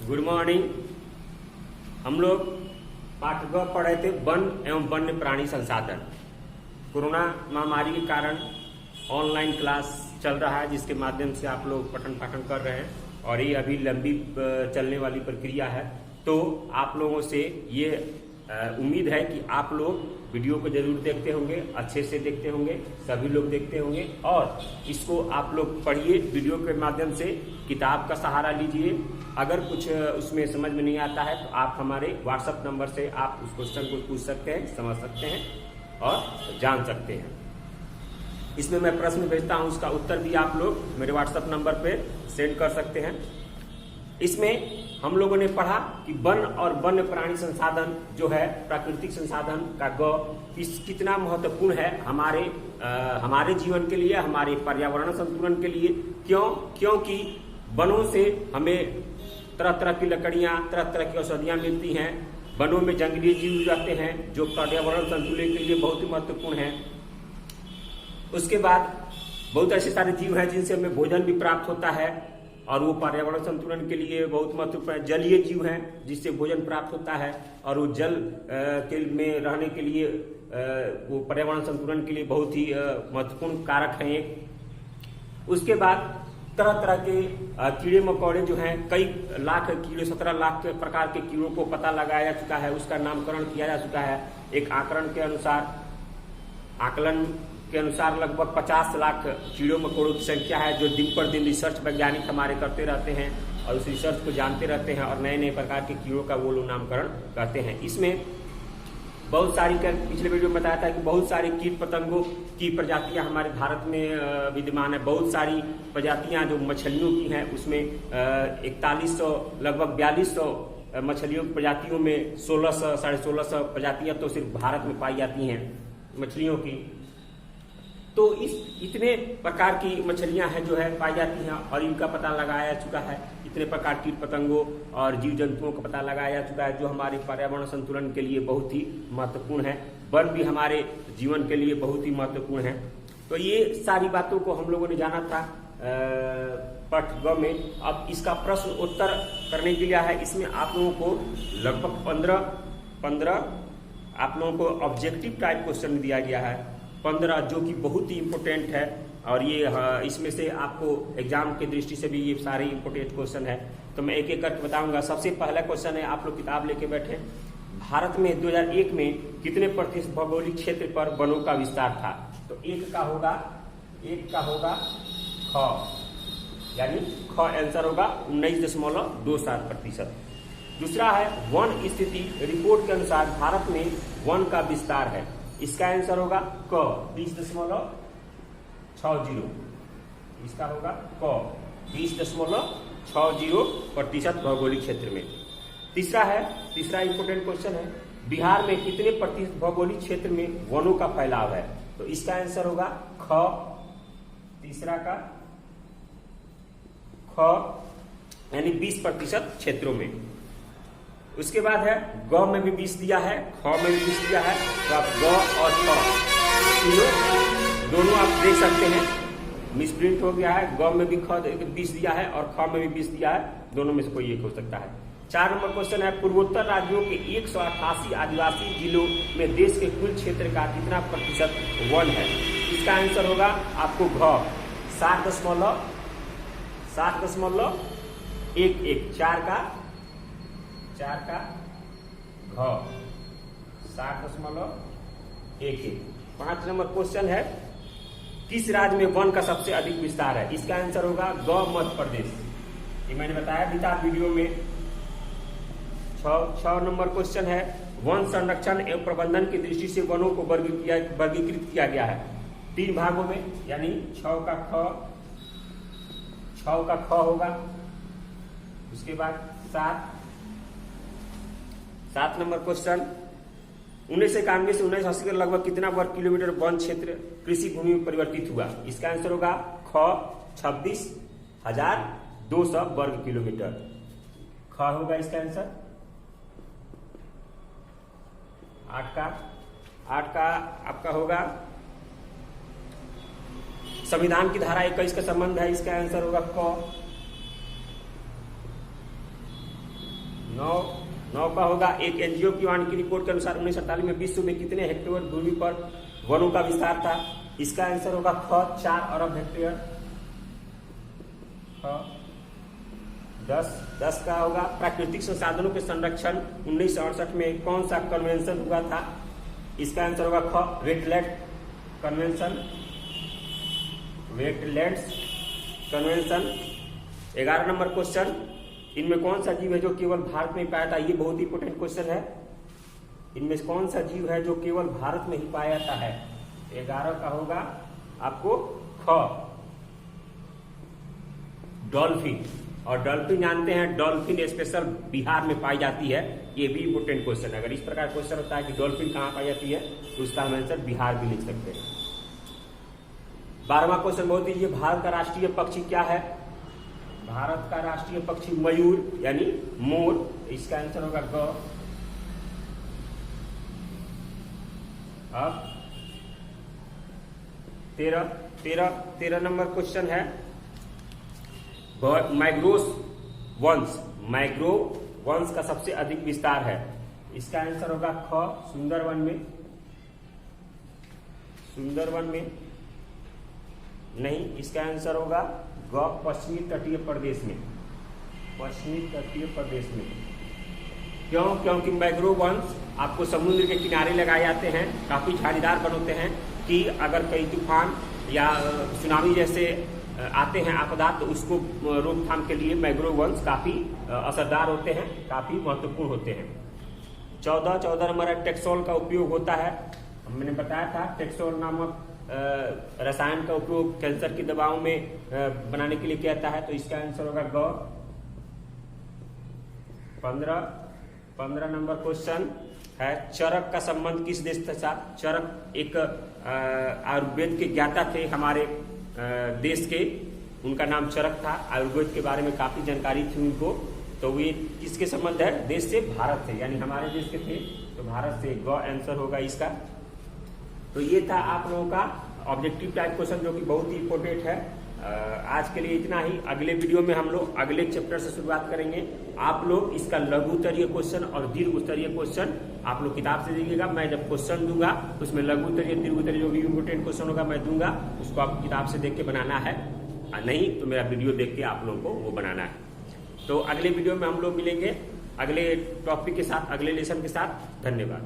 Good morning. हम लोग पाठ ग पढ़ रहे थे वन एवं वन्य प्राणी संसाधन। कोरोना महामारी के कारण ऑनलाइन क्लास चल रहा है, जिसके माध्यम से आप लोग पठन पाठन कर रहे हैं और ये अभी लंबी चलने वाली प्रक्रिया है। तो आप लोगों से ये उम्मीद है कि आप लोग वीडियो को जरूर देखते होंगे, अच्छे से देखते होंगे, सभी लोग देखते होंगे और इसको आप लोग पढ़िए। वीडियो के माध्यम से किताब का सहारा लीजिए। अगर कुछ उसमें समझ में नहीं आता है तो आप हमारे व्हाट्सएप नंबर से आप उस क्वेश्चन को पूछ सकते हैं, समझ सकते हैं और जान सकते हैं। इसमें मैं प्रश्न भेजता हूं, उसका उत्तर भी आप लोग मेरे व्हाट्सएप नंबर पे सेंड कर सकते हैं। इसमें हम लोगों ने पढ़ा कि वन और वन्य प्राणी संसाधन जो है प्राकृतिक संसाधन का कितना महत्वपूर्ण है हमारे जीवन के लिए, हमारे पर्यावरण संतुलन के लिए। क्योंकि वनों से हमें तरह तरह की लकड़ियां, तरह तरह की औषधियां मिलती हैं। वनों में जंगली जीव रहते हैं जो पर्यावरण संतुलन के लिए बहुत ही महत्वपूर्ण है। उसके बाद बहुत ऐसे सारे जीव हैं जिनसे हमें भोजन भी प्राप्त होता है और वो पर्यावरण संतुलन के लिए बहुत महत्वपूर्ण है। जलीय जीव हैं जिससे भोजन प्राप्त होता है और वो जल के में रहने के लिए वो पर्यावरण संतुलन के लिए बहुत ही महत्वपूर्ण कारक हैं एक। उसके बाद तरह तरह के कीड़े मकोड़े जो हैं, कई लाख कीड़े, 17 लाख के प्रकार के कीड़ों को पता लगाया जा चुका है, उसका नामकरण किया जा चुका है। एक आकलन के अनुसार लगभग 50 लाख कीड़ों मकोड़ों की संख्या है, जो दिन पर दिन रिसर्च वैज्ञानिक हमारे करते रहते हैं और उस रिसर्च को जानते रहते हैं और नए नए प्रकार के कीड़ों का वो लोग नामकरण करते हैं। इसमें बहुत सारी, पिछले वीडियो में बताया था कि बहुत सारी कीट पतंगों की प्रजातियां हमारे भारत में विद्यमान है। बहुत सारी प्रजातियां जो मछलियों की हैं उसमें 4100 लगभग 4200 मछलियों की प्रजातियों में 1600 साढ़े 1600 प्रजातियां तो सिर्फ भारत में पाई जाती हैं मछलियों की। तो इतने प्रकार की मछलियां हैं जो है पाई जाती हैं और इनका पता लगाया जा चुका है। इतने प्रकार कीट पतंगों और जीव जंतुओं का पता लगाया जा चुका है जो हमारे पर्यावरण संतुलन के लिए बहुत ही महत्वपूर्ण है। वन भी हमारे जीवन के लिए बहुत ही महत्वपूर्ण है। तो ये सारी बातों को हम लोगों ने जाना था पाठ ग में। अब इसका प्रश्न उत्तर करने के लिए है, इसमें आप लोगों को लगभग 15 आप लोगों को ऑब्जेक्टिव टाइप क्वेश्चन दिया गया है, 15, जो कि बहुत ही इंपोर्टेंट है और ये इसमें से आपको एग्जाम की दृष्टि से भी ये सारे इंपोर्टेंट क्वेश्चन है। तो मैं एक एक करके बताऊंगा। सबसे पहला क्वेश्चन है, आप लोग किताब लेके बैठे, भारत में 2001 में कितने प्रतिशत भौगोलिक क्षेत्र पर वनों का विस्तार था? तो एक का होगा ख, यानी ख आंसर होगा 19.27%। दूसरा है वन स्थिति रिपोर्ट के अनुसार भारत में वन का विस्तार है, इसका आंसर होगा क 20.60। इसका होगा क 20.60% भौगोलिक क्षेत्र में। तीसरा इंपोर्टेंट क्वेश्चन है, बिहार में कितने प्रतिशत भौगोलिक क्षेत्र में वनों का फैलाव है? तो इसका आंसर होगा ख, तीसरा का ख यानी 20% क्षेत्रों में। उसके बाद है ग में भी 20 दिया है, ख में भी 20 दिया है, तो आप ग और ख दोनों आप देख सकते हैं, मिसप्रिंट हो गया है। ग में भी 20 दिया है और ख में भी 20 दिया है, दोनों में से कोई एक हो सकता है। 4 नंबर क्वेश्चन है, पूर्वोत्तर राज्यों के 188 आदिवासी जिलों में देश के कुल क्षेत्र का कितना प्रतिशत वन है? इसका आंसर होगा आपको घ 7.11, 4 का घ 7.11। 5 नंबर क्वेश्चन है, किस राज्य में वन का सबसे अधिक विस्तार है? इसका आंसर होगा ग मध्य प्रदेश। ये मैंने बताया भी था वीडियो में। 6 नंबर क्वेश्चन है, वन संरक्षण एवं प्रबंधन की दृष्टि से वनों को वर्गीकृत किया गया है 3 भागों में, यानी 6 का ख होगा। उसके बाद 7 नंबर क्वेश्चन, 1991 से 1980 के लगभग कितना वर्ग किलोमीटर वन क्षेत्र कृषि भूमि में परिवर्तित हुआ? इसका आंसर होगा ख 26,200 वर्ग किलोमीटर। ख होगा इसका आंसर। 8 का आपका होगा संविधान की धारा 21 का संबंध है, इसका आंसर होगा क। 9 का होगा एक एनजीओ की वानिकी रिपोर्ट के अनुसार 1948 में विश्व में कितने हेक्टेयर भूमि पर वनों का विस्तार था। इसका आंसर होगा ख 4 अरब हेक्टेयर। 10 का होगा प्राकृतिक संसाधनों के संरक्षण 1968 में कौन सा कन्वेंशन हुआ था। इसका आंसर होगा ख wetland convention. Wetlands convention. 11 number question, इनमें कौन सा जीव है जो केवल भारत में ही पाया जाता है। ये बहुत ही इंपोर्टेंट क्वेश्चन है। इनमें कौन सा जीव है जो केवल भारत में ही पाया जाता है। 11 का होगा आपको ख डॉल्फिन। और डॉल्फिन जानते हैं, डॉल्फिन स्पेशल बिहार में पाई जाती है। ये भी इंपोर्टेंट क्वेश्चन है। अगर इस प्रकार क्वेश्चन होता है कि डॉल्फिन कहां पाई जाती है तो उसका हम आंसर बिहार भी लिख सकते हैं। 12वां क्वेश्चन बहुत ही, भारत का राष्ट्रीय पक्षी क्या है। भारत का राष्ट्रीय पक्षी मयूर यानी मोर। इसका आंसर होगा ग। अब 13 नंबर क्वेश्चन है, मैग्रोव वंश का सबसे अधिक विस्तार है। इसका आंसर होगा ख सुंदरवन में नहीं, इसका आंसर होगा ग पश्चिमी तटीय प्रदेश में। क्यों? क्योंकि मैग्रोव वंश आपको समुद्र के किनारे लगाए जाते हैं, काफी झाड़ीदार वन होते हैं कि अगर कई तूफान या सुनामी जैसे आते हैं आपदा तो उसको रोकथाम के लिए मैग्रोव वंश काफी असरदार होते हैं, काफी महत्वपूर्ण होते हैं। 14 नंबर टेक्सोल का उपयोग होता है। मैंने बताया था टेक्सोल नामक रसायन का उपयोग कैंसर की दवाओं में बनाने के लिए किया जाता है। तो इसका आंसर होगा ग। 15 नंबर क्वेश्चन है, चरक का संबंध किस देश के साथ। चरक एक आयुर्वेद के ज्ञाता थे हमारे देश के, उनका नाम चरक था। आयुर्वेद के बारे में काफी जानकारी थी उनको। तो ये किसके संबंध है, देश से, भारत से, यानी हमारे देश के थे तो भारत से ग आंसर होगा इसका। तो ये था आप लोगों का ऑब्जेक्टिव टाइप क्वेश्चन जो कि बहुत ही इंपॉर्टेंट है। आज के लिए इतना ही। अगले वीडियो में हम लोग अगले चैप्टर से शुरुआत करेंगे। आप लोग इसका लघु उत्तरीय क्वेश्चन और दीर्घ उत्तरीय क्वेश्चन आप लोग किताब से देखिएगा। मैं जब क्वेश्चन दूंगा उसमें लघु उत्तरीय दीर्घ उत्तरीय जो भी इंपोर्टेंट क्वेश्चन होगा मैं दूंगा, उसको आप किताब से देख के बनाना है, नहीं तो मेरा वीडियो देख के आप लोगों को वो बनाना है। तो अगले वीडियो में हम लोग मिलेंगे अगले टॉपिक के साथ, अगले लेसन के साथ। धन्यवाद।